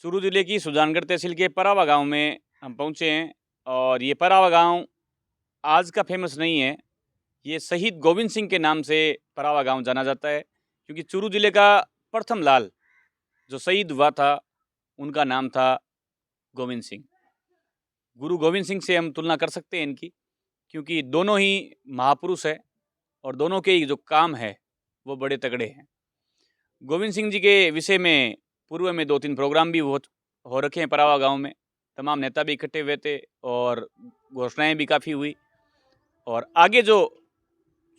चूरू जिले की सुजानगढ़ तहसील के परावा गांव में हम पहुंचे हैं। और ये परावा गांव आज का फेमस नहीं है। ये शहीद गोविंद सिंह के नाम से परावा गांव जाना जाता है, क्योंकि चूरू जिले का प्रथम लाल जो शहीद हुआ था उनका नाम था गोविंद सिंह। गुरु गोविंद सिंह से हम तुलना कर सकते हैं इनकी, क्योंकि दोनों ही महापुरुष है और दोनों के ही जो काम है वो बड़े तगड़े हैं। गोविंद सिंह जी के विषय में पूर्व में 2-3 प्रोग्राम भी हो रखे हैं परावा गांव में। तमाम नेता भी इकट्ठे हुए थे और घोषणाएं भी काफ़ी हुई। और आगे जो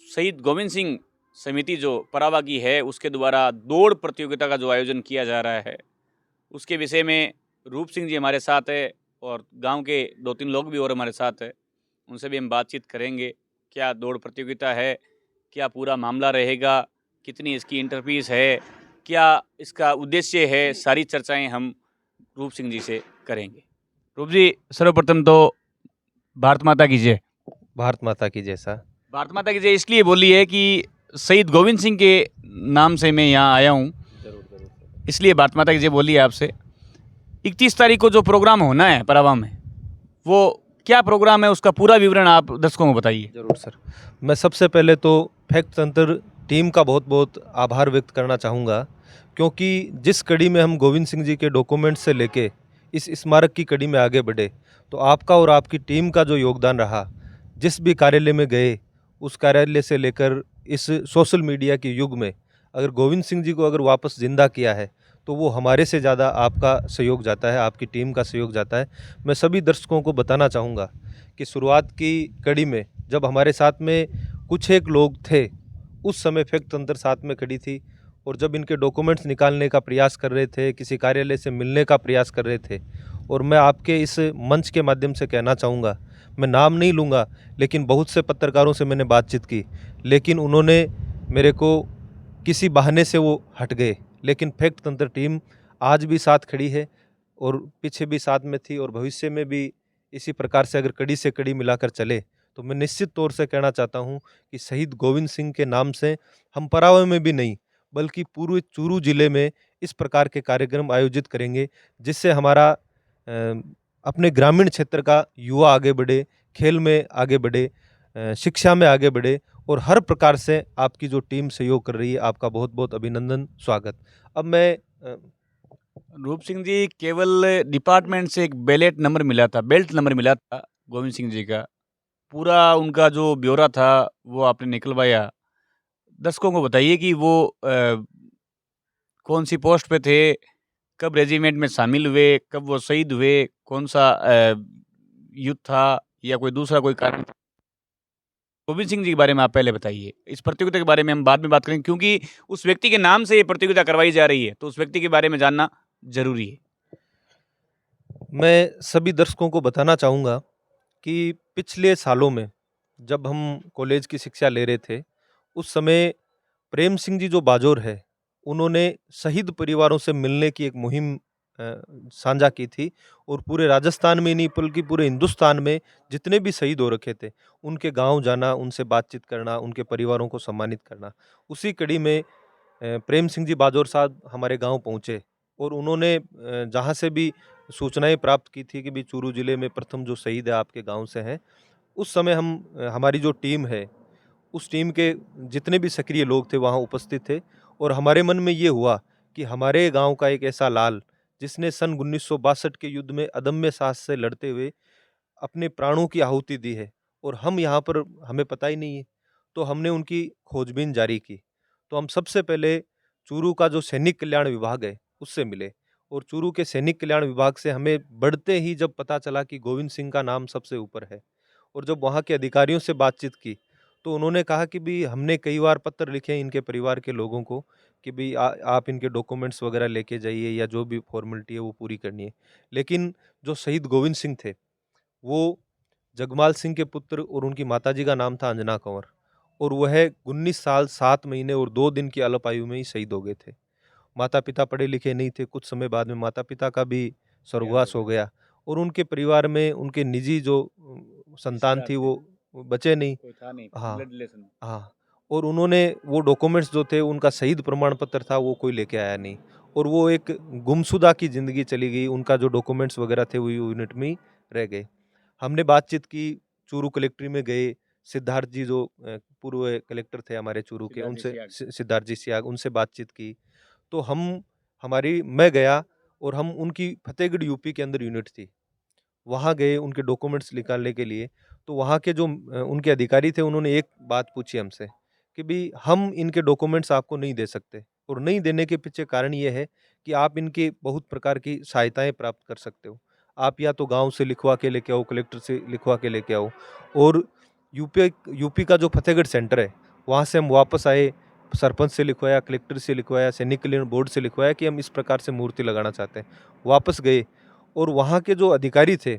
शहीद गोविंद सिंह समिति जो परावा की है उसके द्वारा दौड़ प्रतियोगिता का जो आयोजन किया जा रहा है उसके विषय में रूप सिंह जी हमारे साथ है और गांव के 2-3 लोग भी और हमारे साथ है। उनसे भी हम बातचीत करेंगे। क्या दौड़ प्रतियोगिता है, क्या पूरा मामला रहेगा, कितनी इसकी इंटर फीस है, क्या इसका उद्देश्य है, सारी चर्चाएं हम रूप सिंह जी से करेंगे। रूप जी, सर्वप्रथम तो भारत माता की जय। भारत माता की जैसा। भारत माता की जय इसलिए बोली है कि शहीद गोविंद सिंह के नाम से मैं यहाँ आया हूँ, इसलिए भारत माता की जय बोली है आपसे। 31 तारीख को जो प्रोग्राम होना है परावा में, वो क्या प्रोग्राम है, उसका पूरा विवरण आप दर्शकों को बताइए। जरूर सर। मैं सबसे पहले तो फैक्ट तंत्र टीम का बहुत बहुत आभार व्यक्त करना चाहूँगा, क्योंकि जिस कड़ी में हम गोविंद सिंह जी के डॉक्यूमेंट से लेके इस स्मारक की कड़ी में आगे बढ़े, तो आपका और आपकी टीम का जो योगदान रहा, जिस भी कार्यालय में गए उस कार्यालय से लेकर इस सोशल मीडिया के युग में अगर गोविंद सिंह जी को अगर वापस जिंदा किया है तो वो हमारे से ज़्यादा आपका सहयोग जाता है, आपकी टीम का सहयोग जाता है। मैं सभी दर्शकों को बताना चाहूँगा कि शुरुआत की कड़ी में जब हमारे साथ में कुछ एक लोग थे, उस समय फैक्ट तंत्र साथ में खड़ी थी और जब इनके डॉक्यूमेंट्स निकालने का प्रयास कर रहे थे, किसी कार्यालय से मिलने का प्रयास कर रहे थे, और मैं आपके इस मंच के माध्यम से कहना चाहूँगा, मैं नाम नहीं लूँगा, लेकिन बहुत से पत्रकारों से मैंने बातचीत की, लेकिन उन्होंने मेरे को किसी बहाने से वो हट गए। लेकिन फैक्ट तंत्र टीम आज भी साथ खड़ी है और पीछे भी साथ में थी और भविष्य में भी इसी प्रकार से अगर कड़ी से कड़ी मिलाकर चले तो मैं निश्चित तौर से कहना चाहता हूं कि शहीद गोविंद सिंह के नाम से हम परावे में भी नहीं बल्कि पूरे चूरू जिले में इस प्रकार के कार्यक्रम आयोजित करेंगे, जिससे हमारा अपने ग्रामीण क्षेत्र का युवा आगे बढ़े, खेल में आगे बढ़े, शिक्षा में आगे बढ़े और हर प्रकार से आपकी जो टीम सहयोग कर रही है, आपका बहुत बहुत अभिनंदन, स्वागत। अब मैं रूप सिंह जी, केवल डिपार्टमेंट से एक बेलेट नंबर मिला था, बेल्ट नंबर मिला था गोविंद सिंह जी का, पूरा उनका जो ब्यौरा था वो आपने निकलवाया। दर्शकों को बताइए कि वो कौन सी पोस्ट पे थे, कब रेजिमेंट में शामिल हुए, कब वो शहीद हुए, कौन सा युद्ध था या कोई दूसरा कोई कारण था। गोविंद सिंह जी के बारे में आप पहले बताइए। इस प्रतियोगिता के बारे में हम बाद में बात करेंगे, क्योंकि उस व्यक्ति के नाम से ये प्रतियोगिता करवाई जा रही है, तो उस व्यक्ति के बारे में जानना जरूरी है। मैं सभी दर्शकों को बताना चाहूँगा कि पिछले सालों में जब हम कॉलेज की शिक्षा ले रहे थे, उस समय प्रेम सिंह जी जो बाजोर है, उन्होंने शहीद परिवारों से मिलने की एक मुहिम साझा की थी और पूरे राजस्थान में नहीं बल्कि पूरे हिंदुस्तान में जितने भी शहीद हो रखे थे, उनके गांव जाना, उनसे बातचीत करना, उनके परिवारों को सम्मानित करना। उसी कड़ी में प्रेम सिंह जी बाजोर साहब हमारे गांव पहुंचे और उन्होंने जहां से भी सूचनाएं प्राप्त की थी कि भी चूरू जिले में प्रथम जो शहीद है आपके गांव से हैं, उस समय हम हमारी जो टीम है, उस टीम के जितने भी सक्रिय लोग थे वहाँ उपस्थित थे और हमारे मन में ये हुआ कि हमारे गांव का एक ऐसा लाल जिसने सन 1962 के युद्ध में अदम्य साहस से लड़ते हुए अपने प्राणों की आहुति दी है और हम यहाँ पर हमें पता ही नहीं है, तो हमने उनकी खोजबीन जारी की। तो हम सबसे पहले चूरू का जो सैनिक कल्याण विभाग है उससे मिले और चूरू के सैनिक कल्याण विभाग से हमें बढ़ते ही जब पता चला कि गोविंद सिंह का नाम सबसे ऊपर है और जब वहाँ के अधिकारियों से बातचीत की तो उन्होंने कहा कि भी हमने कई बार पत्र लिखे इनके परिवार के लोगों को कि भी आप इनके डॉक्यूमेंट्स वगैरह लेके जाइए या जो भी फॉर्मेलिटी है वो पूरी करनी है, लेकिन जो शहीद गोविंद सिंह थे वो जगमाल सिंह के पुत्र और उनकी माताजी का नाम था अंजना कंवर और वह 19 साल 7 महीने और 2 दिन की अल्प आयु में ही शहीद हो गए थे। माता पिता पढ़े लिखे नहीं थे, कुछ समय बाद में माता पिता का भी स्वर्गवास हो गया और उनके परिवार में उनके निजी जो संतान थी वो बचे नहीं। कोई था नहीं, हाँ ब्लड रिलेशन। हाँ, और उन्होंने वो डॉक्यूमेंट्स जो थे उनका शहीद प्रमाण पत्र था वो कोई लेके आया नहीं और वो एक गुमशुदा की ज़िंदगी चली गई, उनका जो डॉक्यूमेंट्स वगैरह थे वो यूनिट में ही रह गए। हमने बातचीत की, चूरू कलेक्ट्री में गए, सिद्धार्थ जी जो पूर्व कलेक्टर थे हमारे चूरू के, सिद्धार्थ जी उनसे सियाग। सिद्धार्थ जी सियाग, उनसे बातचीत की। तो मैं गया और हम उनकी फतेहगढ़ यूपी के अंदर यूनिट थी, वहाँ गए उनके डॉक्यूमेंट्स निकालने के लिए। तो वहाँ के जो उनके अधिकारी थे, उन्होंने एक बात पूछी हमसे कि भई हम इनके डॉक्यूमेंट्स आपको नहीं दे सकते, और नहीं देने के पीछे कारण ये है कि आप इनके बहुत प्रकार की सहायताएँ प्राप्त कर सकते हो। आप या तो गाँव से लिखवा के लेके आओ, कलेक्टर से लिखवा के लेके आओ, और यूपी का जो फतेहगढ़ सेंटर है, वहाँ से हम वापस आए, सरपंच से लिखवाया, कलेक्टर से लिखवाया, सैनिक कल्याण बोर्ड से लिखवाया कि हम इस प्रकार से मूर्ति लगाना चाहते हैं। वापस गए और वहाँ के जो अधिकारी थे,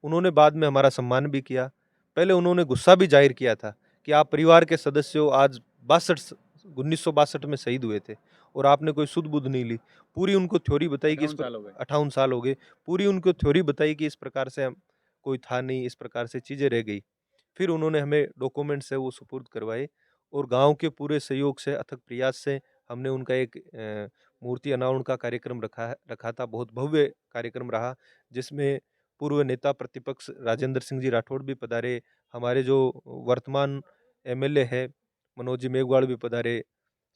उन्होंने बाद में हमारा सम्मान भी किया। पहले उन्होंने गुस्सा भी ज़ाहिर किया था कि आप परिवार के सदस्य हो, आज 1962 में शहीद हुए थे और आपने कोई सुध-बुध नहीं ली। पूरी उनको थ्योरी बताई कि 58 साल हो गए। 58 साल हो गए। पूरी उनको थ्योरी बताई कि इस प्रकार से हम कोई था नहीं, इस प्रकार से चीज़ें रह गई। फिर उन्होंने हमें डॉक्यूमेंट्स है वो सुपुर्द करवाए, और गाँव के पूरे सहयोग से, अथक प्रयास से हमने उनका एक मूर्ति अनावरण का कार्यक्रम रखा था। बहुत भव्य कार्यक्रम रहा, जिसमें पूर्व नेता प्रतिपक्ष राजेंद्र सिंह जी राठौड़ भी पधारे, हमारे जो वर्तमान एमएलए है मनोज जी मेघवाल भी पधारे,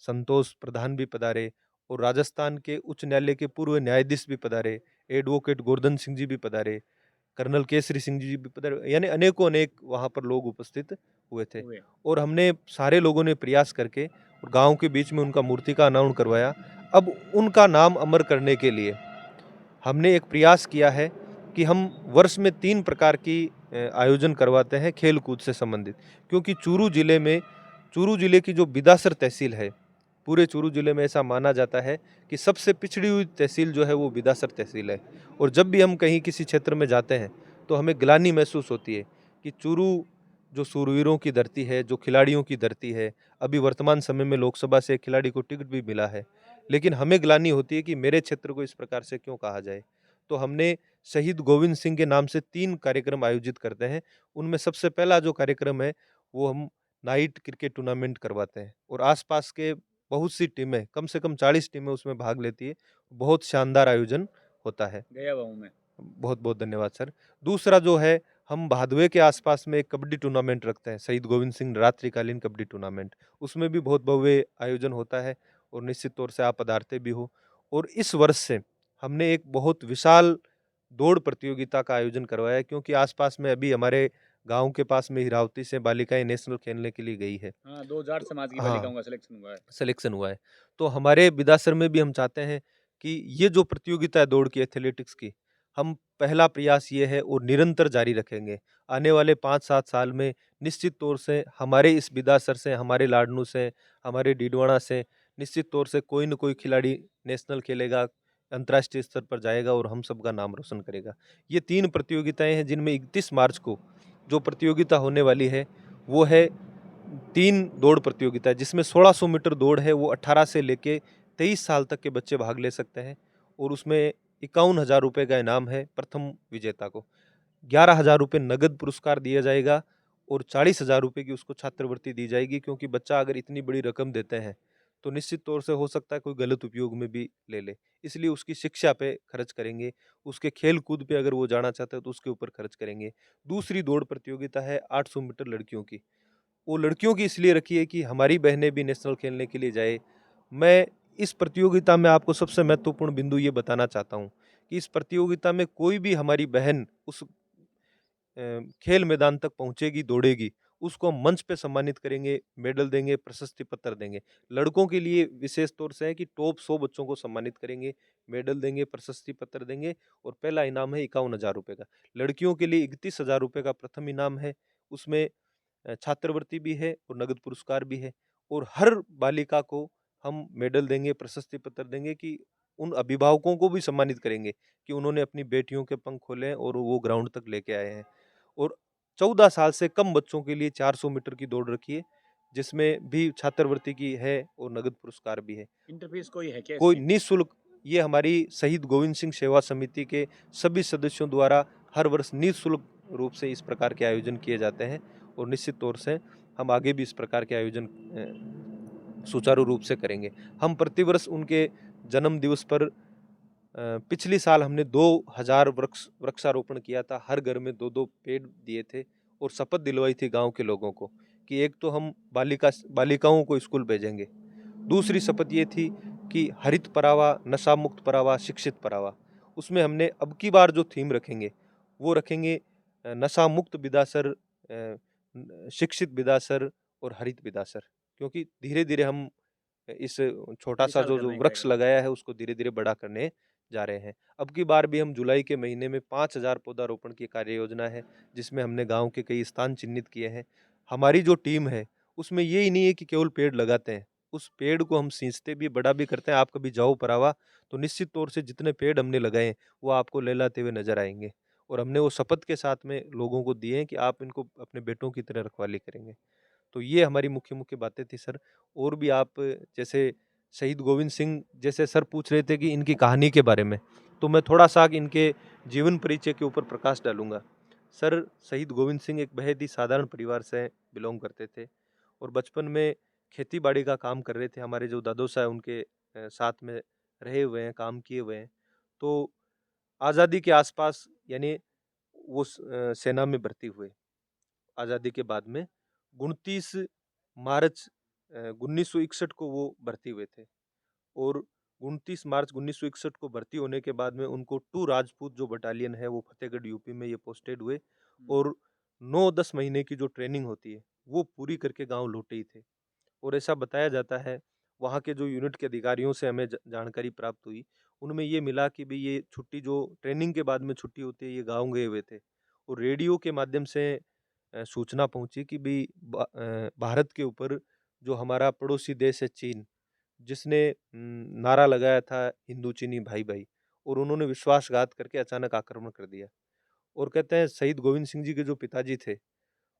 संतोष प्रधान भी पधारे, और राजस्थान के उच्च न्यायालय के पूर्व न्यायाधीश भी पधारे, एडवोकेट गोवर्धन सिंह जी भी पधारे, कर्नल केसरी सिंह जी भी पधारे, यानी अनेकों अनेक वहाँ पर लोग उपस्थित हुए थे। हुए। और हमने सारे लोगों ने प्रयास करके और गाँव के बीच में उनका मूर्ति का अनावरण करवाया। अब उनका नाम अमर करने के लिए हमने एक प्रयास किया है कि हम वर्ष में 3 प्रकार की आयोजन करवाते हैं खेल-कूद से संबंधित। क्योंकि चूरू जिले की जो बिदासर तहसील है, पूरे चूरू जिले में ऐसा माना जाता है कि सबसे पिछड़ी हुई तहसील जो है वो बिदासर तहसील है। और जब भी हम कहीं किसी क्षेत्र में जाते हैं, तो हमें ग्लानि महसूस होती है कि चूरू जो शूरवीरों की धरती है, जो खिलाड़ियों की धरती है, अभी वर्तमान समय में लोकसभा से एक खिलाड़ी को टिकट भी मिला है। लेकिन हमें ग्लानि होती है कि मेरे क्षेत्र को इस प्रकार से क्यों कहा जाए? तो हमने शहीद गोविंद सिंह के नाम से 3 कार्यक्रम आयोजित करते हैं। उनमें सबसे पहला जो कार्यक्रम है, वो हम नाइट क्रिकेट टूर्नामेंट करवाते हैं, और आस-पास के बहुत सी टीमें, कम से कम 40 टीमें उसमें भाग लेती है। बहुत शानदार आयोजन होता है। गया हुआ हूँ मैं। बहुत-बहुत धन्यवाद सर। दूसरा जो है, हम भादवे के आसपास में एक कबड्डी टूर्नामेंट रखते हैं, शहीद गोविंद सिंह रात्रिकालीन कबड्डी टूर्नामेंट। उसमें भी बहुत भव्य आयोजन होता है, और निश्चित तौर से आप पधारते भी हो। और इस वर्ष से हमने एक बहुत विशाल दौड़ प्रतियोगिता का आयोजन करवाया है, क्योंकि आसपास में अभी हमारे गाँव के पास में हिरावती से बालिकाएँ नेशनल खेलने के लिए गई है। हाँ, 2 जाट तो समाज की हाँ, बालिकाओं का सिलेक्शन हुआ है। सिलेक्शन हुआ है। तो हमारे बिदासर में भी हम चाहते हैं कि ये जो प्रतियोगिता है दौड़ की, एथलेटिक्स की, हम पहला प्रयास ये है और निरंतर जारी रखेंगे। आने वाले 5-7 साल में निश्चित तौर से हमारे इस बिदासर से, हमारे लाडनू से, हमारे डीडवाना से निश्चित तौर से कोई न कोई खिलाड़ी नेशनल खेलेगा, अंतर्राष्ट्रीय स्तर पर जाएगा और हम सबका नाम रोशन करेगा। ये 3 प्रतियोगिताएँ हैं, जिनमें 31 मार्च को जो प्रतियोगिता होने वाली है, वो है 3 दौड़ प्रतियोगिता है, जिसमें 1600 मीटर दौड़ है, वो 18 से लेके 23 साल तक के बच्चे भाग ले सकते हैं, और उसमें 51,000 रुपए का इनाम है प्रथम विजेता को। 11,000 रुपए नगद पुरस्कार दिया जाएगा, और 40,000 रुपए की उसको छात्रवृत्ति दी जाएगी, क्योंकि बच्चा अगर इतनी बड़ी रकम देते हैं, तो निश्चित तौर से हो सकता है कोई गलत उपयोग में भी ले ले। इसलिए उसकी शिक्षा पे खर्च करेंगे, उसके खेल-कूद पे अगर वो जाना चाहता है तो उसके ऊपर खर्च करेंगे। दूसरी दौड़ प्रतियोगिता है 800 मीटर लड़कियों की। वो लड़कियों की इसलिए रखी है कि हमारी बहनें भी नेशनल खेलने के लिए जाए। मैं इस प्रतियोगिता में आपको सबसे महत्वपूर्ण बिंदु ये बताना चाहता हूँ कि इस प्रतियोगिता में कोई भी हमारी बहन उस खेल मैदान तक पहुँचेगी, दौड़ेगी, उसको हम मंच पे सम्मानित करेंगे, मेडल देंगे, प्रशस्ति पत्र देंगे। लड़कों के लिए विशेष तौर से है कि टॉप 100 बच्चों को सम्मानित करेंगे, मेडल देंगे, प्रशस्ति पत्र देंगे, और पहला इनाम है 51,000 रुपए का। लड़कियों के लिए 31,000 रुपए का प्रथम इनाम है, उसमें छात्रवृत्ति भी है और नगद पुरस्कार भी है, और हर बालिका को हम मेडल देंगे, प्रशस्ति पत्र देंगे, कि उन अभिभावकों को भी सम्मानित करेंगे कि उन्होंने अपनी बेटियों के पंख खोले हैं और वो ग्राउंड तक लेके आए हैं। और 14 साल से कम बच्चों के लिए 400 मीटर की दौड़ रखी है, जिसमें भी छात्रवृत्ति की है और नगद पुरस्कार भी है। इंटरफेस कोई है क्या कोई इसकी? निःशुल्क, ये हमारी शहीद गोविंद सिंह सेवा समिति के सभी सदस्यों द्वारा हर वर्ष निःशुल्क रूप से इस प्रकार के आयोजन किए जाते हैं, और निश्चित तौर से हम आगे भी इस प्रकार के आयोजन सुचारू रूप से करेंगे। हम प्रतिवर्ष उनके जन्म दिवस पर पिछली साल हमने 2000 वृक्षारोपण किया था। हर घर में 2-2 पेड़ दिए थे और शपथ दिलवाई थी गांव के लोगों को कि एक तो हम बालिकाओं को स्कूल भेजेंगे। दूसरी शपथ ये थी कि हरित परावा, नशा मुक्त परावा, शिक्षित परावा। उसमें हमने अब की बार जो थीम रखेंगे वो रखेंगे नशा मुक्त बिदासर, शिक्षित बिदासर और हरित बिदासर। क्योंकि धीरे धीरे हम इस छोटा सा विशाल जो कर जो रहे हैं वृक्ष कार्यक्रम। लगाया है उसको धीरे धीरे बड़ा करने जा रहे हैं। अब की बार भी हम जुलाई के महीने में 5000 पौधारोपण की कार्य योजना है, जिसमें हमने गांव के कई स्थान चिन्हित किए हैं। हमारी जो टीम है उसमें ये ही नहीं है कि केवल पेड़ लगाते हैं, उस पेड़ को हम सींचते भी, बड़ा भी करते हैं। आप कभी जाओ परावा तो निश्चित तौर से जितने पेड़ हमने लगाए हैं वो आपको लहलाते हुए नजर आएंगे। और हमने वो शपथ के साथ में लोगों को दिए हैं कि आप इनको अपने बेटों की तरह रखवाली करेंगे। तो ये हमारी मुख्य मुख्य बातें थी सर। और भी आप, जैसे शहीद गोविंद सिंह जैसे सर पूछ रहे थे कि इनकी कहानी के बारे में, तो मैं थोड़ा सा इनके जीवन परिचय के ऊपर प्रकाश डालूंगा। सर, शहीद गोविंद सिंह एक बेहद ही साधारण परिवार से बिलोंग करते थे और बचपन में खेती बाड़ी का काम कर रहे थे। हमारे जो दादोसा है उनके साथ में रहे हुए हैं, काम किए हुए हैं। तो आज़ादी के आसपास, यानी वो सेना में भर्ती हुए आज़ादी के बाद में। 29 मार्च 1961 को वो भर्ती हुए थे और 29 मार्च 1961 को भर्ती होने के बाद में उनको 2 राजपूत जो बटालियन है वो फतेहगढ़ यूपी में ये पोस्टेड हुए और 9-10 महीने की जो ट्रेनिंग होती है वो पूरी करके गांव लौटे ही थे। और ऐसा बताया जाता है, वहाँ के जो यूनिट के अधिकारियों से हमें जानकारी प्राप्त हुई, उनमें ये मिला कि भाई ये छुट्टी जो ट्रेनिंग के बाद में छुट्टी होती है, ये गाँव गए हुए थे और रेडियो के माध्यम से सूचना पहुंची कि भाई भारत के ऊपर जो हमारा पड़ोसी देश है चीन, जिसने नारा लगाया था हिंदू चीनी भाई भाई, और उन्होंने विश्वासघात करके अचानक आक्रमण कर दिया। और कहते हैं शहीद गोविंद सिंह जी के जो पिताजी थे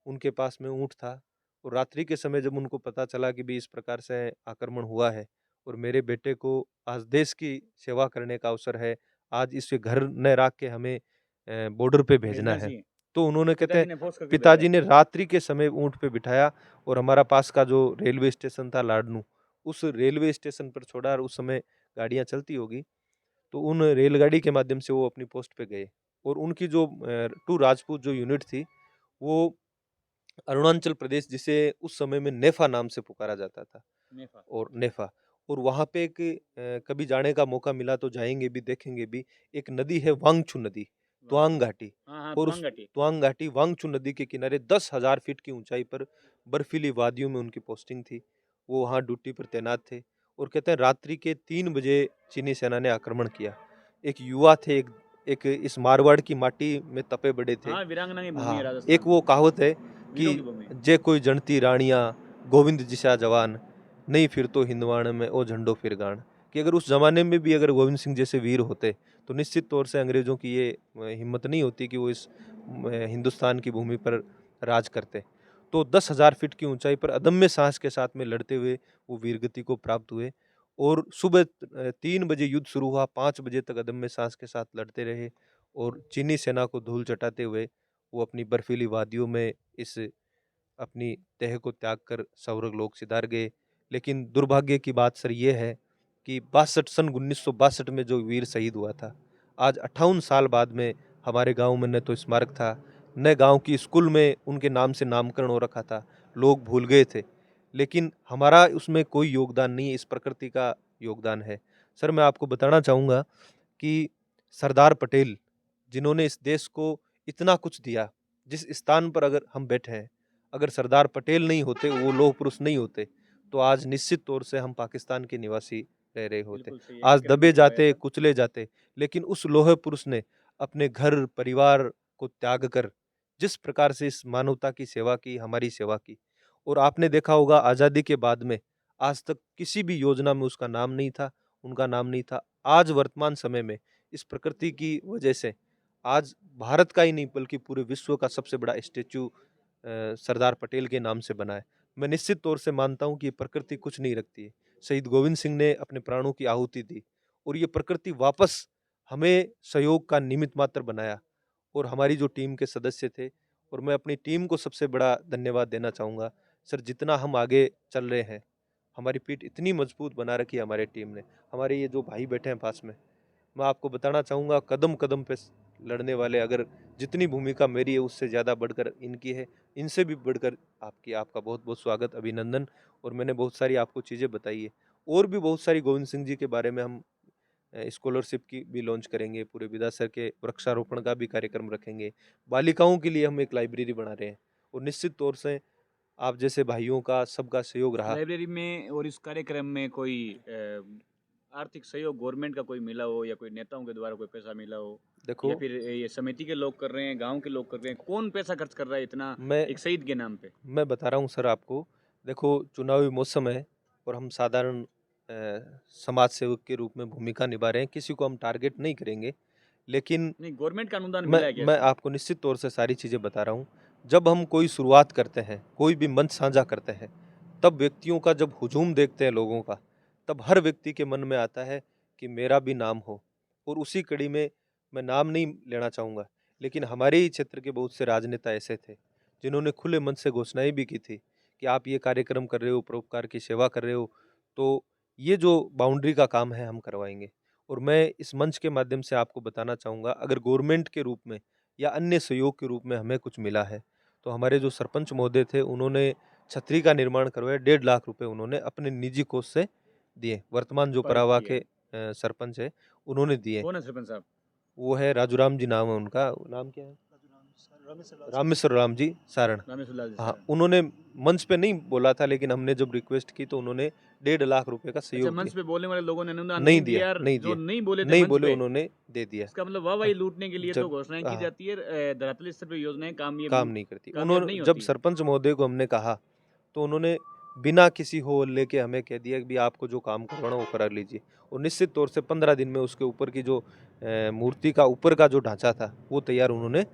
उनके पास में ऊँट था और रात्रि के समय जब उनको पता चला कि भी इस प्रकार से आक्रमण हुआ है और मेरे बेटे को आज देश की सेवा करने का अवसर है, आज इसे घर न रख के हमें बॉर्डर पे भेजना भेजना है, चाहिए। तो उन्होंने, कहते पिताजी हैं, ने फोर्स करके भेजा। पिताजी ने रात्रि के समय ऊँट पे बिठाया और हमारा पास का जो रेलवे स्टेशन था लाडनू, उस रेलवे स्टेशन पर छोड़ा और उस समय गाड़ियाँ चलती होगी, तो उन रेलगाड़ी के माध्यम से वो अपनी पोस्ट पे गए। और उनकी जो 2 राजपूत जो यूनिट थी वो अरुणाचल प्रदेश, जिसे उस समय में नेफा नाम से पुकारा जाता था, नेफा। और नेफा, और वहाँ पे एक कभी जाने का मौका मिला तो जाएंगे भी, देखेंगे भी। एक नदी है वांगचू नदी, त्वांग घाटी, हाँ हाँ, और उस तुआंग घाटी। त्वांग घाटी वांगचू नदी के किनारे 10,000 फीट की ऊंचाई पर बर्फीली वादियों में उनकी पोस्टिंग थी। वो वहाँ ड्यूटी पर तैनात थे और कहते हैं रात्रि के 3 बजे चीनी सेना ने आक्रमण किया। एक युवा थे, एक इस मारवाड़ की माटी में तपे बड़े थे। हाँ, वीरांगना की भूमि है हाँ, राजस्थान। एक वो कहावत है वीरों कि की भूमि। जे कोई जनती रानियां गोविंद जिसा जवान, नहीं फिर तो हिंदवाण में ओ झंडो फिर गान। कि अगर उस जमाने में भी अगर गोविंद सिंह जैसे वीर होते तो निश्चित तौर से अंग्रेजों की ये हिम्मत नहीं होती कि वो इस हिंदुस्तान की भूमि पर राज करते। तो 10,000 फीट की ऊंचाई पर अदम्य साहस के साथ में लड़ते हुए वो वीरगति को प्राप्त हुए और सुबह 3 बजे युद्ध शुरू हुआ, 5 बजे तक अदम्य साहस के साथ लड़ते रहे और चीनी सेना को धूल चटाते हुए वो अपनी बर्फीली वादियों में इस अपनी देह को त्याग कर स्वर्ग लोक सिधार गए। लेकिन दुर्भाग्य की बात सर ये है कि 1962 में जो वीर शहीद हुआ था, आज 58 साल बाद में हमारे गांव में न तो स्मारक था, न गांव की स्कूल में उनके नाम से नामकरण हो रखा था, लोग भूल गए थे। लेकिन हमारा उसमें कोई योगदान नहीं है, इस प्रकृति का योगदान है। सर, मैं आपको बताना चाहूँगा कि सरदार पटेल, जिन्होंने इस देश को इतना कुछ दिया, जिस स्थान पर अगर हम बैठे हैं, अगर सरदार पटेल नहीं होते, वो लौह पुरुष नहीं होते, तो आज निश्चित तौर से हम पाकिस्तान के निवासी रह रहे होते, बिल्कुल सही है, आज विक्रम दबे विजय हुआ जाते, ऐसा। कुचले जाते। लेकिन उस लौह पुरुष ने अपने घर परिवार को त्याग कर जिस प्रकार से इस मानवता की सेवा की, हमारी सेवा की, और आपने देखा होगा आज़ादी के बाद में आज तक किसी भी योजना में उसका नाम नहीं था, उनका नाम नहीं था। आज वर्तमान समय में इस प्रकृति की वजह से आज भारत का ही नहीं बल्कि पूरे विश्व का सबसे बड़ा स्टेचू सरदार पटेल के नाम से बना है। मैं निश्चित तौर से मानता हूँ कि ये प्रकृति कुछ नहीं रखती है। शहीद गोविंद सिंह ने अपने प्राणों की आहुति दी और ये प्रकृति वापस हमें सहयोग का निमित्त मात्र बनाया और हमारी जो टीम के सदस्य थे, और मैं अपनी टीम को सबसे बड़ा धन्यवाद देना चाहूँगा। सर, जितना हम आगे चल रहे हैं, हमारी पीठ इतनी मजबूत बना रखी है हमारे टीम ने। हमारे ये जो भाई बैठे हैं पास में, मैं आपको बताना चाहूँगा कदम कदम पे लड़ने वाले, अगर जितनी भूमिका मेरी है उससे ज़्यादा बढ़कर इनकी है, इनसे भी बढ़कर आपकी। आपका बहुत बहुत स्वागत, अभिनंदन। और मैंने बहुत सारी आपको चीज़ें बताई है, और भी बहुत सारी गोविंद सिंह जी के बारे में हम स्कॉलरशिप की भी लॉन्च करेंगे, पूरे विधासर के वृक्षारोपण का भी कार्यक्रम रखेंगे, बालिकाओं के लिए हम एक लाइब्रेरी बना रहे हैं, और निश्चित तौर से आप जैसे भाइयों का सबका सहयोग इस रहा। लाइब्रेरी में और इस कार्यक्रम में कोई आर्थिक सहयोग गवर्नमेंट का कोई मिला हो, या कोई नेताओं के द्वारा कोई पैसा मिला हो, देखो या फिर ये समिति के लोग कर रहे हैं, गांव के लोग कर रहे हैं, कौन पैसा खर्च कर रहा है इतना मैं एक शहीद के नाम पे? मैं बता रहा हूँ सर आपको। देखो, चुनावी मौसम है और हम साधारण समाज सेवक के रूप में भूमिका निभा रहे हैं, किसी को हम टारगेट नहीं करेंगे, लेकिन नहीं, गवर्नमेंट का अनुदान मैं मिला है क्या मैं इसमें? आपको निश्चित तौर से सारी चीज़ें बता रहा हूँ। जब हम कोई शुरुआत करते हैं, कोई भी मंच साझा करते हैं, तब व्यक्तियों का जब हुजूम देखते हैं लोगों का, तब हर व्यक्ति के मन में आता है कि मेरा भी नाम हो। और उसी कड़ी में, मैं नाम नहीं लेना चाहूँगा, लेकिन हमारे ही क्षेत्र के बहुत से राजनेता ऐसे थे जिन्होंने खुले मन से घोषणाएं भी की थी कि आप ये कार्यक्रम कर रहे हो, परोपकार की सेवा कर रहे हो, तो ये जो बाउंड्री का काम है हम करवाएंगे। और मैं इस मंच के माध्यम से आपको बताना चाहूँगा, अगर गवर्नमेंट के रूप में या अन्य सहयोग के रूप में हमें कुछ मिला है, तो हमारे जो सरपंच महोदय थे उन्होंने छतरी का निर्माण करवाया, 1.5 लाख रुपए उन्होंने अपने निजी कोष से दिए। वर्तमान जो पहल परावा की के है। सरपंच है, उन्होंने दिए। कौन है सरपंच साहब? वो है राजूराम जी, नाम है उनका। नाम क्या है? रामेश्वर राम जी सारण। रामेश्वर लाल जी हाँ, सर। उन्होंने मंच पे नहीं बोला था, लेकिन हमने जब रिक्वेस्ट की तो उन्होंने 1.5 लाख रुपए का अच्छा, सहयोग मंच दिया। पे बोलने वाले लोगों ने अनुदान नहीं नहीं दिया, दिया, और नहीं जो दिया, नहीं बोले थे नहीं मंच बोले, पे, उन्होंने दे दिया। इसका मतलब वाहवाही लूटने के लिए तो जब घोषणाएं की हाँ, जाती है, धरातल स्तर पे योजनाएं काम नहीं करती। कामयाब उन्होंने नहीं जब होती। सरपंच महोदय को हमने कहा, तो उन्होंने बिना किसी हो लेके हमें कह दिया कि भी आपको जो काम करवाना वो करा लीजिए। और निश्चित तौर से 15 दिन में उसके ऊपर की जो मूर्ति का ऊपर का जो ढांचा था वो तैयार उन्होंने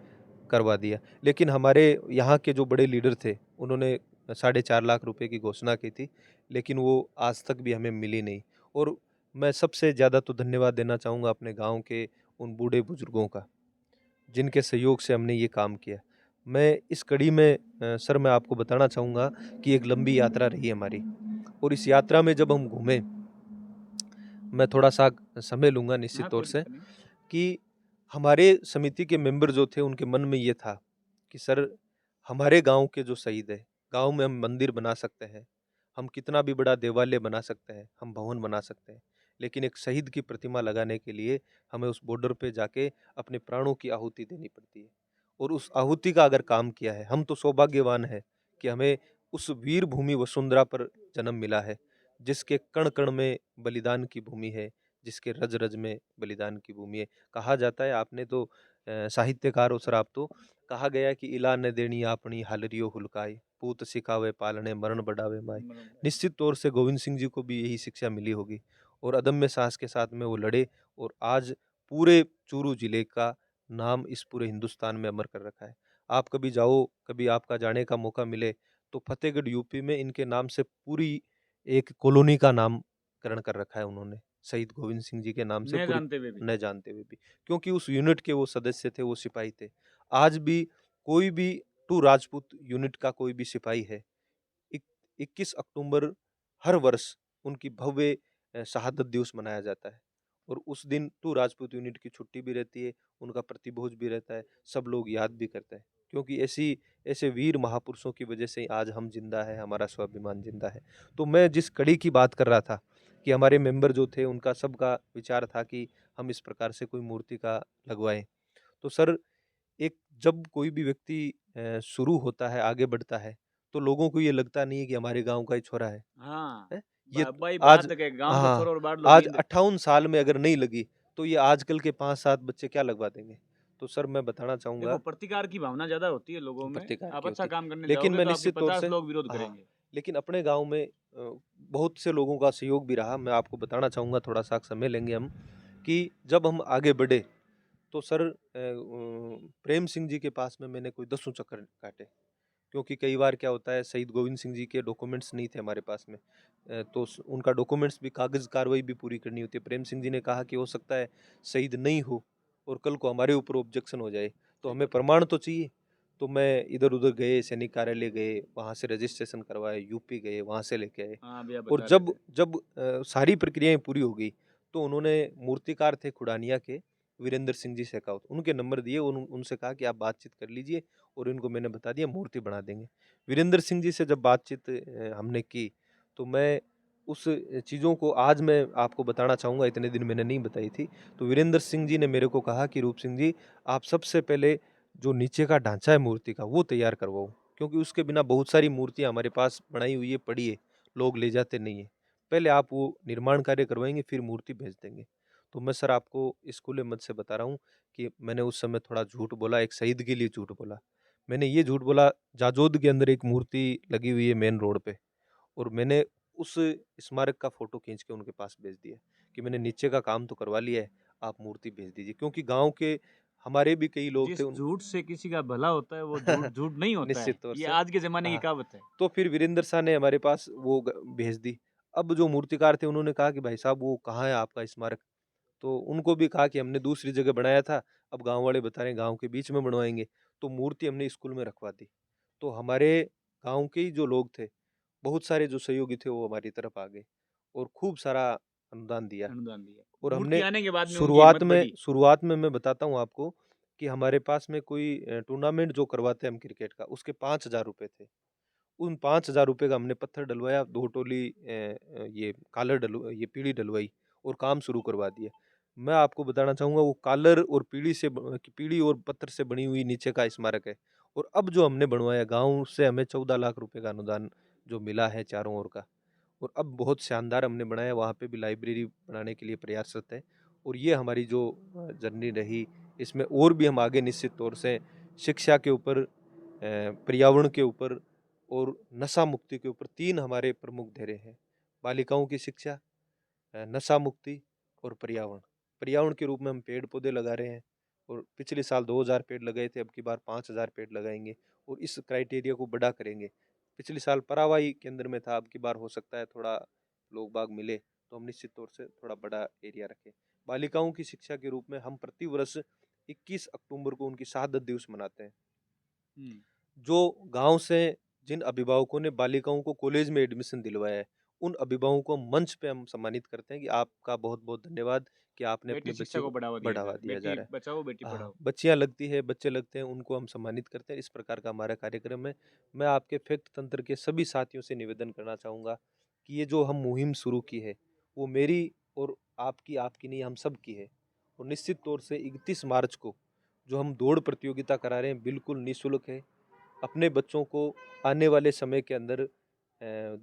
करवा दिया। लेकिन हमारे यहाँ के जो बड़े लीडर थे, उन्होंने 4.5 लाख रुपए की घोषणा की थी, लेकिन वो आज तक भी हमें मिली नहीं। और मैं सबसे ज़्यादा तो धन्यवाद देना चाहूँगा अपने गाँव के उन बूढ़े बुजुर्गों का, जिनके सहयोग से हमने ये काम किया। मैं इस कड़ी में सर मैं आपको बताना चाहूँगा कि एक लंबी यात्रा रही हमारी, और इस यात्रा में जब हम घूमे, मैं थोड़ा-सा समय लूँगा निश्चित हाँ, तौर कोई से, दिक्कत नहीं। कि हमारे समिति के मेंबर जो थे उनके मन में ये था कि सर, हमारे गाँव के जो शहीद हैं, गाँव में हम मंदिर बना सकते हैं, हम कितना भी बड़ा देवालय बना सकते हैं, हम भवन बना सकते हैं, लेकिन एक शहीद की प्रतिमा लगाने के लिए हमें उस बॉर्डर पे जाके अपने प्राणों की आहुति देनी पड़ती है। और उस आहुति का अगर काम किया है, हम तो सौभाग्यवान हैं कि हमें उस वीर भूमि वसुंधरा पर जन्म मिला है, जिसके कण-कण में बलिदान की भूमि है, जिसके रज-रज में बलिदान की भूमि है। कहा जाता है, आपने तो साहित्यकार हो सर आप तो, कहा गया है कि इला ने देनी आपनी हालरियो हुलकाए, पूत सिखावे पालने मरण बढ़ावे माय। निश्चित तौर से गोविंद सिंह जी को भी यही शिक्षा मिली होगी, और अदम्य साहस के साथ में वो लड़े, और आज पूरे चूरू जिले का नाम इस पूरे हिंदुस्तान में अमर कर रखा है। आप कभी जाओ, कभी आपका जाने का मौका मिले, तो फतेहगढ़ यूपी में इनके नाम से पूरी एक कॉलोनी का नामकरण कर रखा है उन्होंने, शहीद गोविंद सिंह जी के नाम से न पूरी, जानते हुए भी। न जानते हुए भी, क्योंकि उस यूनिट के वो सदस्य थे, वो सिपाही थे। आज भी कोई भी टू राजपूत यूनिट का कोई भी सिपाही है, 21 अक्टूबर हर वर्ष उनकी भव्य शहादत दिवस मनाया जाता है, और उस दिन टू राजपूत यूनिट की छुट्टी भी रहती है, उनका प्रतिभोज भी रहता है, सब लोग याद भी करते हैं, क्योंकि ऐसे वीर महापुरुषों की वजह से आज हम जिंदा है, हमारा स्वाभिमान जिंदा है। तो मैं जिस कड़ी की बात कर रहा था कि हमारे मेंबर जो थे, उनका सबका विचार था कि हम इस प्रकार से कोई मूर्ति का लगवाएं। तो सर, एक जब कोई भी व्यक्ति शुरू होता है, आगे बढ़ता है, तो लोगों को ये लगता नहीं है कि हमारे गाँव का ही छोरा है। हाँ, हैं? ये भाई आज बात है, गाँव का हाँ, छोरा और बाहर लोग आज गिन। 58 साल में अगर नहीं लगी, तो ये आजकल के 5-7 बच्चे क्या लगवा देंगे? तो सर मैं बताना देखो, चाहूँगा, प्रतिकार की भावना ज्यादा होती है लोगों में। प्रतिकार आप की अच्छा होती। काम करने लेकिन जाओगे मैं तो आपके निश्चित तौर 50 से, लोग विरोध हाँ, करेंगे। लेकिन अपने गाँव में बहुत से लोगों का सहयोग भी रहा। मैं आपको बताना चाहूँगा, थोड़ा-सा समय लेंगे हम, कि जब हम आगे बढ़े, तो सर प्रेम सिंह जी के पास में मैंने कोई 10 चक्कर काटे। क्योंकि कई बार क्या होता है, शहीद गोविंद सिंह जी के डॉक्यूमेंट्स नहीं थे हमारे पास में, तो उनका डॉक्यूमेंट्स भी, कागज कार्रवाई भी पूरी करनी होती है। प्रेम सिंह जी ने कहा कि हो सकता है शहीद नहीं हो और कल को हमारे ऊपर ऑब्जेक्शन हो जाए, तो सही हमें बात है। प्रमाण तो चाहिए। तो मैं इधर-उधर गए, सैनिक कार्यालय गए, वहाँ से रजिस्ट्रेशन करवाए, यूपी गए, वहाँ से लेके आए। हाँ, अभी आप और बता रहे जब थे। जब सारी प्रक्रियाएँ पूरी हो गई, तो उन्होंने मूर्तिकार थे खुडानिया के, वीरेंद्र सिंह जी शेखावत, उनके नंबर दिए, उनसे कहा कि आप बातचीत कर लीजिए और इनको मैंने बता दिया मूर्ति बना देंगे। वीरेंद्र सिंह जी से जब बातचीत हमने की, तो मैं उस चीज़ों को आज मैं आपको बताना चाहूँगा, इतने दिन मैंने नहीं बताई थी। तो वीरेंद्र सिंह जी ने मेरे को कहा कि रूप सिंह जी, आप सबसे पहले जो नीचे का ढांचा है मूर्ति का, वो तैयार करवाओ, क्योंकि उसके बिना बहुत सारी मूर्तियाँ हमारे पास बनाई हुई है, पड़ी है, लोग ले जाते नहीं हैं। पहले आप वो निर्माण कार्य करवाएँगे, फिर मूर्ति भेज देंगे। तो मैं सर आपको इस खुले मत से बता रहा हूँ कि मैंने उस समय थोड़ा झूठ बोला, एक शहीद के लिए झूठ बोला। मैंने ये झूठ बोला, जाजोद के अंदर एक मूर्ति लगी हुई है मेन रोड पे, और मैंने उस स्मारक का फ़ोटो खींच के उनके पास भेज दिया कि मैंने नीचे का काम तो करवा लिया है, आप मूर्ति भेज दीजिए। क्योंकि गाँव के हमारे भी कई लोग थे जिस झूठ से किसी का भला होता है वो झूठ झूठ नहीं होता है। निश्चित तौर ये से। आज के ज़माने की हाँ, कहावत है। तो फिर वीरेंद्र शाह ने हमारे पास वो भेज दी। अब जो मूर्तिकार थे उन्होंने कहा कि भाई साहब वो कहाँ है आपका स्मारक? तो उनको भी कहा कि हमने दूसरी जगह बनाया था, अब गाँव वाले बता रहे हैं गाँव के बीच में बनवाएँगे, तो मूर्ति हमने स्कूल में रखवा दी। तो हमारे गाँव के ही जो लोग थे, बहुत सारे जो सहयोगी थे वो हमारी तरफ आ गए और खूब सारा अनुदान दिया। अनुदान दिया। और मूर्ति हमने आने के बाद में उनकी हिम्मत शुरुआत में बढ़ी। शुरुआत में मैं बताता हूँ आपको कि हमारे पास में कोई टूर्नामेंट जो करवाते हैं हम क्रिकेट का, उसके 5,000 रुपए थे। उन 5,000 रुपए का हमने पत्थर डलवाया, 2 टोली ये ये पीढ़ी डलवाई और काम शुरू करवा दिया। मैं आपको बताना चाहूँगा वो कालर और पीढ़ी और पत्थर से बनी हुई नीचे का स्मारक है। और अब जो हमने बनवाया, गाँव से हमें 14 लाख रुपए का अनुदान जो मिला है चारों ओर का। और अब बहुत शानदार हमने बनाया, वहाँ पे भी लाइब्रेरी बनाने के लिए प्रयासरत है। और ये हमारी जो जर्नी रही, इसमें और भी हम आगे निश्चित तौर से शिक्षा के ऊपर, पर्यावरण के ऊपर और नशा मुक्ति के ऊपर 3 हमारे प्रमुख धेरे हैं। बालिकाओं की शिक्षा, नशा मुक्ति और पर्यावरण। पर्यावरण के रूप में हम पेड़-पौधे लगा रहे हैं और पिछले साल 2000 पेड़ लगाए थे, अब की बार 5000 पेड़ लगाएँगे और इस क्राइटेरिया को बड़ा करेंगे। पिछले साल परावाई केंद्र में था, अब की बार हो सकता है थोड़ा लोग बाग मिले, तो हम निश्चित तौर से थोड़ा बड़ा एरिया रखें। बालिकाओं की शिक्षा के रूप में हम प्रति वर्ष 21 अक्टूबर को उनकी शहादत दिवस मनाते हैं। हुँ। जो गाँव से जिन अभिभावकों ने बालिकाओं को कॉलेज में एडमिशन दिलवाया है, उन अभिभावकों को मंच पे हम सम्मानित करते हैं कि आपका बहुत-बहुत धन्यवाद कि आपने अपने बेटी शिक्षा बच्चे को को बढ़ावा दिया जा बढ़ावा रहा है। दिया जा बेटी रहा है। बचाओ, बेटी हाँ, पढ़ाओ। बच्चियाँ लगती है, बच्चे लगते हैं, उनको हम सम्मानित करते हैं, इस प्रकार का हमारा कार्यक्रम है। मैं आपके फैक्ट तंत्र के सभी साथियों से निवेदन करना चाहूँगा कि ये जो हम मुहिम शुरू की है, वो मेरी और आपकी नहीं, हम सब की है। और निश्चित तौर से 31 मार्च को जो हम दौड़ प्रतियोगिता करा रहे हैं, बिल्कुल निःशुल्क है। अपने बच्चों को आने वाले समय के अंदर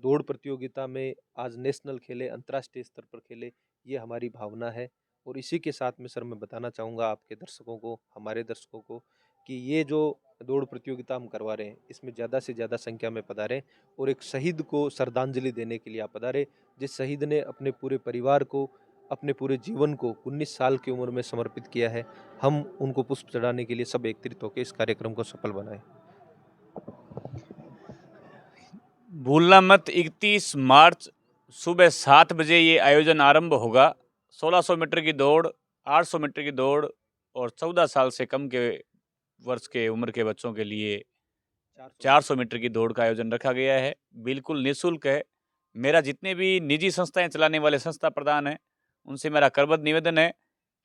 दौड़ प्रतियोगिता में आज नेशनल खेले, अंतर्राष्ट्रीय स्तर पर खेले, ये हमारी भावना है। और इसी के साथ में सर मैं बताना चाहूँगा आपके दर्शकों को, हमारे दर्शकों को कि ये जो दौड़ प्रतियोगिता हम करवा रहे हैं, इसमें ज़्यादा से ज़्यादा संख्या में पधारें और एक शहीद को श्रद्धांजलि देने के लिए आप पधारें, जिस शहीद ने अपने पूरे परिवार को, अपने पूरे जीवन को 19 साल की उम्र में समर्पित किया है। हम उनको पुष्प चढ़ाने के लिए सब एकत्रित होकर इस कार्यक्रम को सफल बनाएं। भूलना मत 31 मार्च सुबह 7 बजे ये आयोजन आरंभ होगा। 1600 मीटर की दौड़, 800 मीटर की दौड़ और 14 साल से कम के वर्ष के उम्र के बच्चों के लिए 400 मीटर की दौड़ का आयोजन रखा गया है। बिल्कुल निःशुल्क है। मेरा जितने भी निजी संस्थाएं चलाने वाले संस्था प्रधान हैं, उनसे मेरा करबद्ध निवेदन है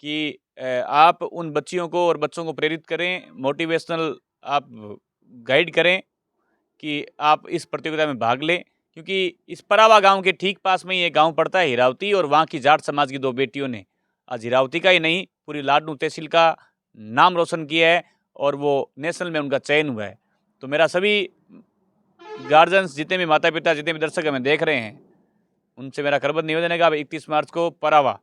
कि आप उन बच्चियों को और बच्चों को प्रेरित करें, मोटिवेशनल आप गाइड करें कि आप इस प्रतियोगिता में भाग लें, क्योंकि इस परावा गांव के ठीक पास में ये गांव पड़ता है हिरावती, और वहाँ की जाट समाज की 2 बेटियों ने आज हिरावती का ही नहीं पूरी लाडनू तहसील का नाम रोशन किया है और वो नेशनल में उनका चयन हुआ है। तो मेरा सभी गार्जियंस, जितने भी माता पिता, जितने भी दर्शक हमें देख रहे हैं, उनसे मेरा करबद्ध निवेदन है कि आप 31 मार्च को परावा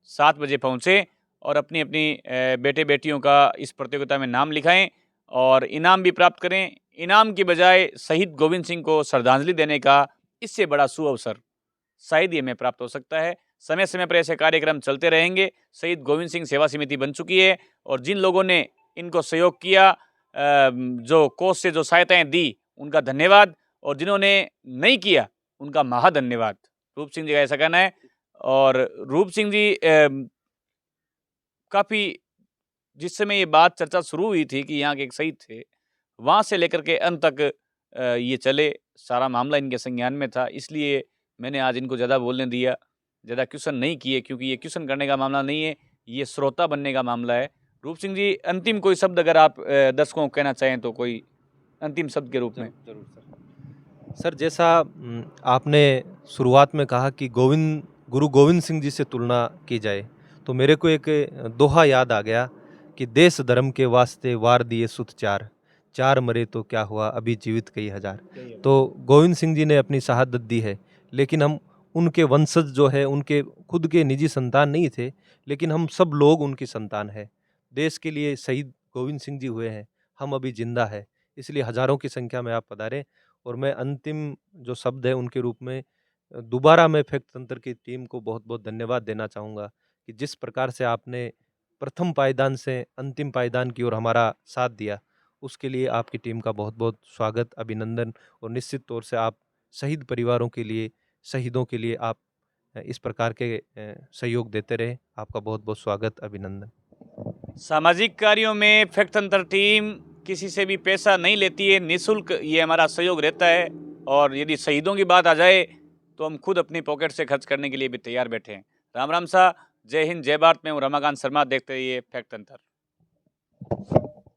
7 बजे पहुँचे और अपनी अपनी बेटे बेटियों का इस प्रतियोगिता में नाम लिखाएं और इनाम भी प्राप्त करें। इनाम की बजाय शहीद गोविंद सिंह को श्रद्धांजलि देने का इससे बड़ा सुअवसर शायद ही हमें प्राप्त हो सकता है। समय समय पर ऐसे कार्यक्रम चलते रहेंगे। शहीद गोविंद सिंह सेवा समिति बन चुकी है और जिन लोगों ने इनको सहयोग किया, जो कोष से जो सहायताएं दी, उनका धन्यवाद, और जिन्होंने नहीं किया उनका महा धन्यवाद। रूप सिंह जी का ऐसा कहना है। और रूप सिंह जी काफ़ी, जिस समय ये बात चर्चा शुरू हुई थी कि यहाँ के एक शहीद थे, वहाँ से लेकर के अंत तक ये चले, सारा मामला इनके संज्ञान में था। इसलिए मैंने आज इनको ज़्यादा बोलने दिया, ज़्यादा क्वेश्चन नहीं किए, क्योंकि ये क्वेश्चन करने का मामला नहीं है, ये श्रोता बनने का मामला है। रूप सिंह जी, अंतिम कोई शब्द अगर आप दर्शकों को कहना चाहें तो कोई अंतिम शब्द के रूप में। जरूर सर, जैसा आपने शुरुआत में कहा कि गुरु गोविंद सिंह जी से तुलना की जाए, तो मेरे को एक दोहा याद आ गया कि देश धर्म के वास्ते वार दिए सुत चार, चार मरे तो क्या हुआ अभी जीवित कई हजार। तो गोविंद सिंह जी ने अपनी शहादत दी है, लेकिन हम उनके वंशज जो है, उनके खुद के निजी संतान नहीं थे, लेकिन हम सब लोग उनकी संतान है। देश के लिए शहीद गोविंद सिंह जी हुए हैं, हम अभी जिंदा है, इसलिए हजारों की संख्या में आप पधारे। और मैं अंतिम जो शब्द है उनके रूप में दोबारा मैं फैक्ट तंत्र की टीम को बहुत बहुत धन्यवाद देना चाहूँगा कि जिस प्रकार से आपने प्रथम पायदान से अंतिम पायदान की ओर हमारा साथ दिया, उसके लिए आपकी टीम का बहुत बहुत स्वागत, अभिनंदन। और निश्चित तौर से आप शहीद परिवारों के लिए, शहीदों के लिए आप इस प्रकार के सहयोग देते रहे। आपका बहुत बहुत स्वागत, अभिनंदन। सामाजिक कार्यों में फैक्ट तंत्र टीम किसी से भी पैसा नहीं लेती है, निःशुल्क ये हमारा सहयोग रहता है। और यदि शहीदों की बात आ जाए तो हम खुद अपनी पॉकेट से खर्च करने के लिए भी तैयार बैठे हैं। राम राम सा, जय हिंद, जय भारत। मैं हूँ रमाकांत शर्मा, देखते रहिए फैक्ट तंत्र।